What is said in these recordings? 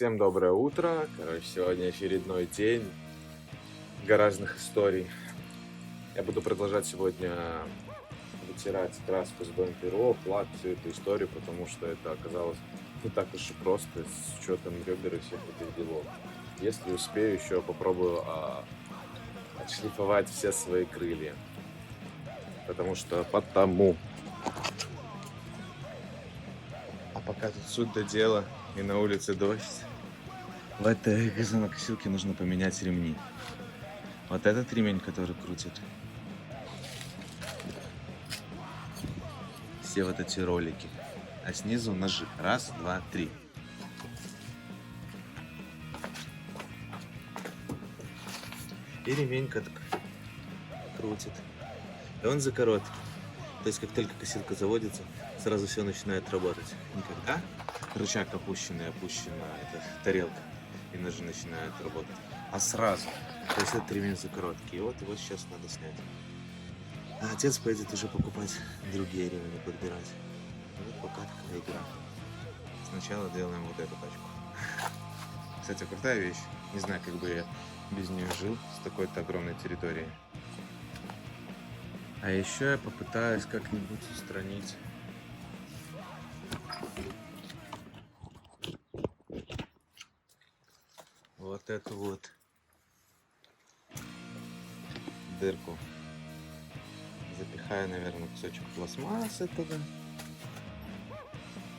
Всем доброе утро. Короче, сегодня очередной день гаражных историй. Я буду продолжать сегодня вытирать краску с бамперов, лак, всю эту историю, потому что это оказалось не так уж и просто с учетом ребер и всех этих делов. Если успею, еще попробую отшлифовать все свои крылья. Потому. А пока тут суть до дела и на улице дождь, в этой газонокосилке нужно поменять ремни. Вот этот ремень, который крутит. Все вот эти ролики. А снизу ножи. Раз, два, три. И ремень крутит. И он за короткий. То есть, как только косилка заводится, сразу все начинает работать. Никогда рычаг опущенная эта тарелка, и ножи начинают работать. А сразу. То есть, этот ремень за короткий. И вот его сейчас надо снять. А отец поедет уже покупать другие ремни, подбирать. Вот пока такая игра. Сначала делаем вот эту тачку. Кстати, крутая вещь. Не знаю, как бы я без нее жил с такой-то огромной территорией. А еще я попытаюсь как-нибудь устранить вот эту вот дырку. Запихаю, наверное, кусочек пластмассы туда.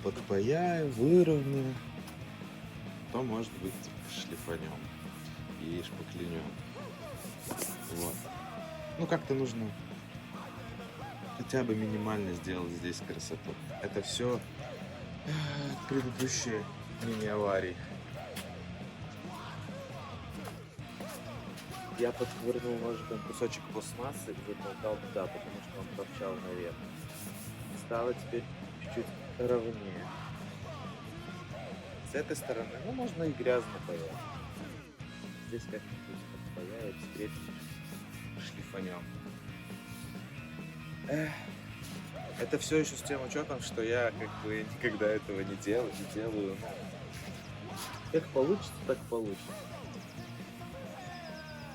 Подпаяю, выровняю. То, может быть, шлифанем и шпаклянем. Вот. Ну, как-то нужно хотя бы минимально сделать здесь красоту. Это все предыдущие мини-аварии. Я подковырнул ножиком кусочек пластмассы и затолкал туда, потому что он торчал наверх. Стало теперь чуть-чуть ровнее. С этой стороны, ну, можно и грязно паять. Здесь как-нибудь подпаяет, скрепим, шлифанем. Это все еще с тем учетом, что я как бы никогда этого не делаю. Ну, как получится, так получится.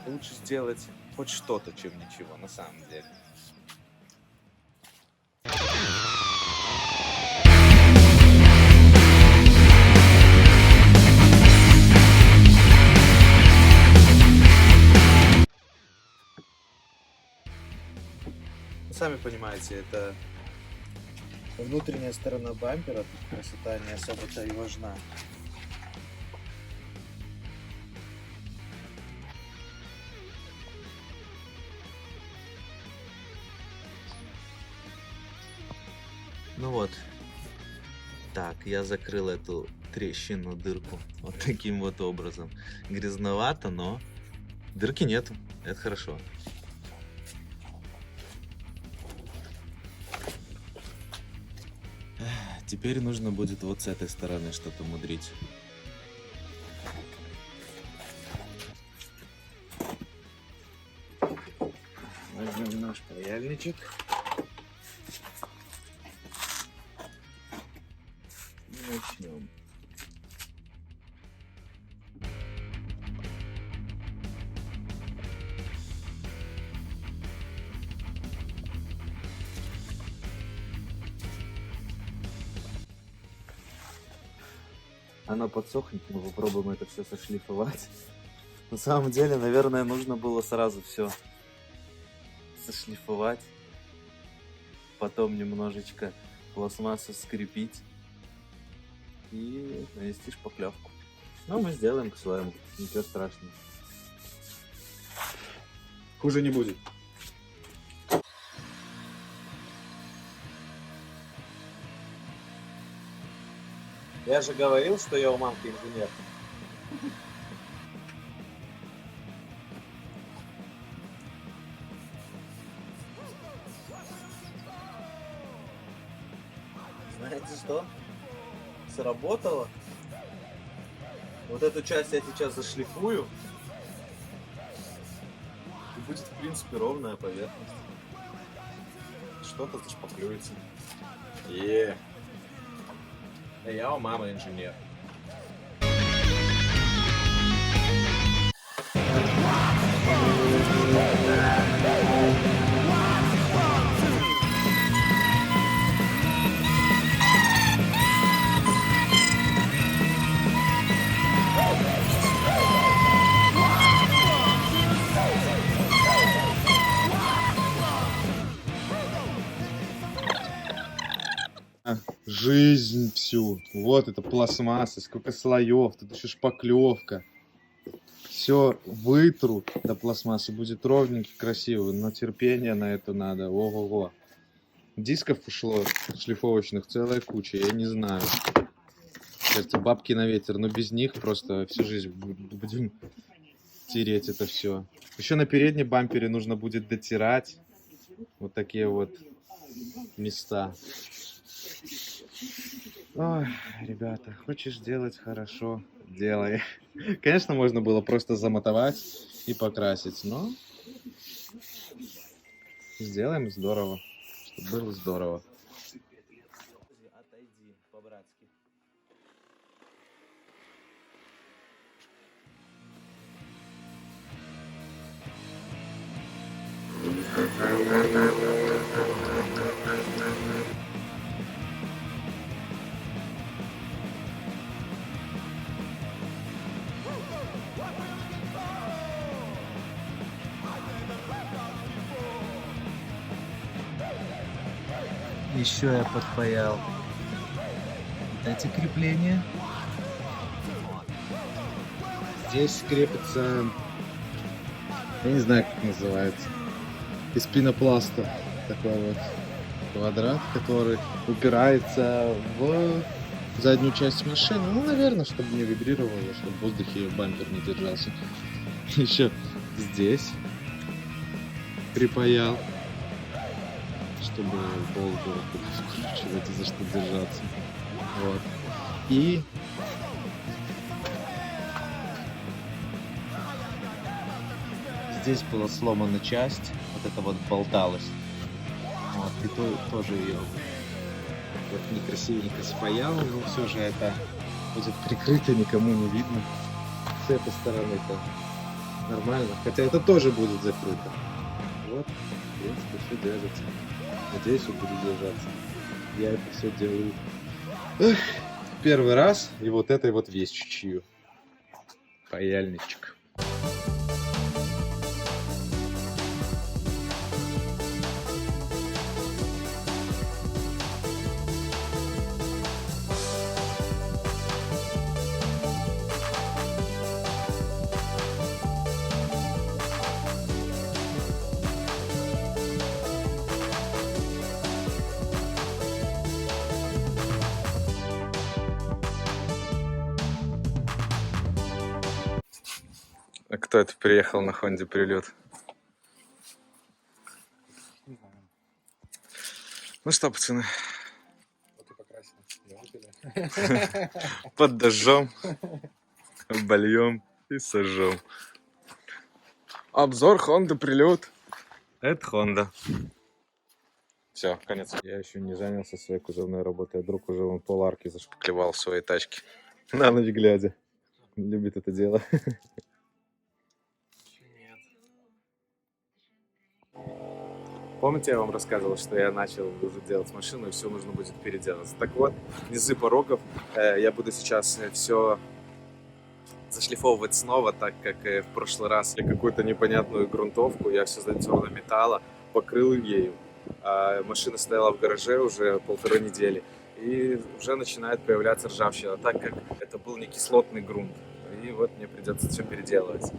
Лучше сделать хоть что-то, чем ничего, на самом деле. Сами понимаете, это внутренняя сторона бампера, тут красота не особо-то и важна. Ну вот, так, я закрыл эту трещину, дырку, вот таким вот образом. Грязновато, но дырки нету, это хорошо. Теперь нужно будет вот с этой стороны что-то мудрить. Возьмем наш паяльничек. И начнем. Оно подсохнет, мы попробуем это все сошлифовать. На самом деле, наверное, нужно было сразу все сошлифовать, потом немножечко пластмассу скрепить и нанести шпаклевку. Но мы сделаем по-своему, ничего страшного. Хуже не будет. Я же говорил, что я у мамки инженер. Знаете что? Сработало. Вот эту часть я сейчас зашлифую. И будет, в принципе, ровная поверхность. Что-то зашпаклюется. А я у мамы инженер. жизнь всю. Вот это пластмасса, сколько слоев, тут еще шпаклевка. Все вытру до пластмассы, будет ровненький, красивый, но терпение на это надо. Ого-го. Дисков ушло шлифовочных целая куча, я не знаю. Кажется, бабки на ветер, но без них просто всю жизнь будем тереть это все. Еще на переднем бампере нужно будет дотирать вот такие вот места. Ой, ребята, хочешь делать хорошо, делай. Конечно, можно было просто замотовать и покрасить, но сделаем здорово, чтобы было здорово. Отойди по-братски. Еще я подпаял вот эти крепления. Здесь крепится, я не знаю, как называется, из пенопласта такой вот квадрат, который упирается в заднюю часть машины. Ну, наверное, чтобы не вибрировало, чтобы в воздухе бампер не держался. Еще здесь припаял, чтобы пол было вкручивать и за что держаться. Вот. И Здесь была сломана часть, вот это вот болталось. Вот, и тоже ее вот некрасивенько спаял, но все же это будет прикрыто, никому не видно. С этой стороны-то нормально, хотя это тоже будет закрыто. Вот, в принципе, все держится. Надеюсь, он будет держаться. Я это все делаю первый раз, и вот этой вот вещью. Паяльничек. А кто это приехал на Хонде Прилет? Ну что, пацаны, под дождем обольем и сожжем. Обзор Honda Прилет. Это Honda. Все, конец. Я еще не занялся своей кузовной работой. Друг уже вон поларки зашпаклевал в своей тачке. На ночь глядя. Любит это дело. Помните, я вам рассказывал, что я начал уже делать машину, и все нужно будет переделать. Так вот, низы порогов я буду сейчас все зашлифовывать снова, так как в прошлый раз я какую-то непонятную грунтовку, я все из черного металла покрыл ею. А машина стояла в гараже уже 1,5 недели, и уже начинает появляться ржавчина, так как это был не кислотный грунт. И вот мне придется все переделывать.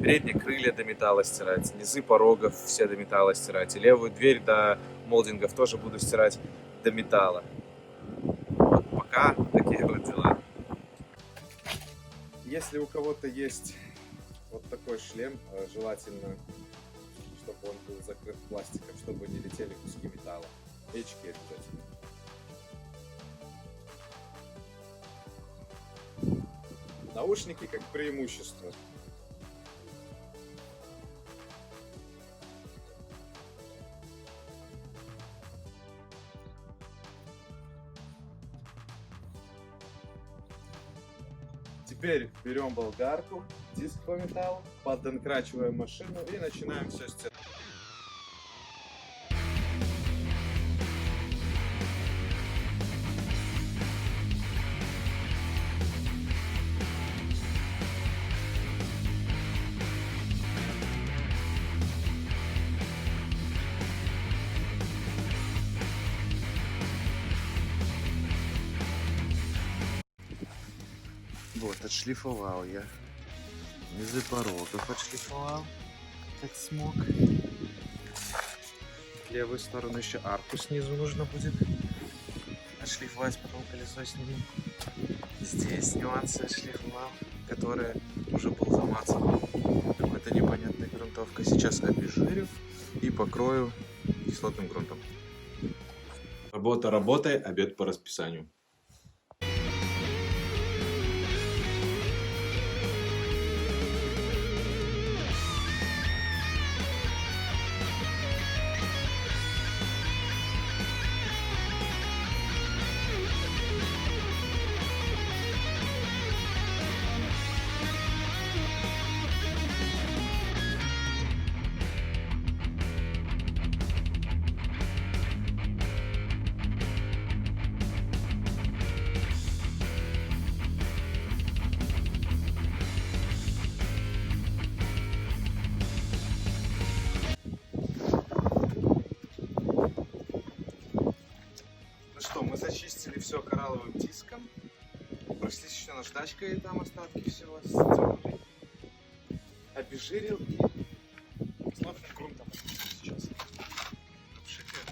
Передние крылья до металла стирать, низы порогов все до металла стирать, и левую дверь до молдингов тоже буду стирать до металла. Вот пока такие вот дела. Если у кого-то есть вот такой шлем, желательно, чтобы он был закрыт пластиком, чтобы не летели куски металла. И очки обязательно. Наушники как преимущество. Теперь берем болгарку, диск по металлу, поддонкрачиваем машину и начинаем все стирать. Вот, отшлифовал я. Низы порогов отшлифовал, как смог. Левую сторону еще арку снизу нужно будет отшлифовать, потом колесо сниму. Здесь нюансы отшлифовал, которые уже был замацан какой-то непонятной грунтовкой. Сейчас обезжирю и покрою кислотным грунтом. Работа работой, обед по расписанию. Что, мы зачистили все коралловым диском, прошлись еще наждачкой, и там остатки всего стерли, обезжирил и кислотным грунтом сейчас обшикаю.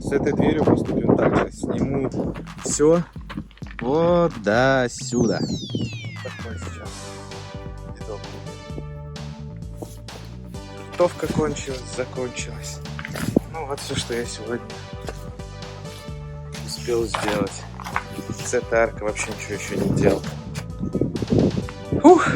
С этой дверью поступим так же. Сниму все вот до сюда. Такой сейчас видок. Грунтовка закончилась. Ну вот все, что я сегодня успел сделать. С этой аркой вообще ничего еще не делал. Фух.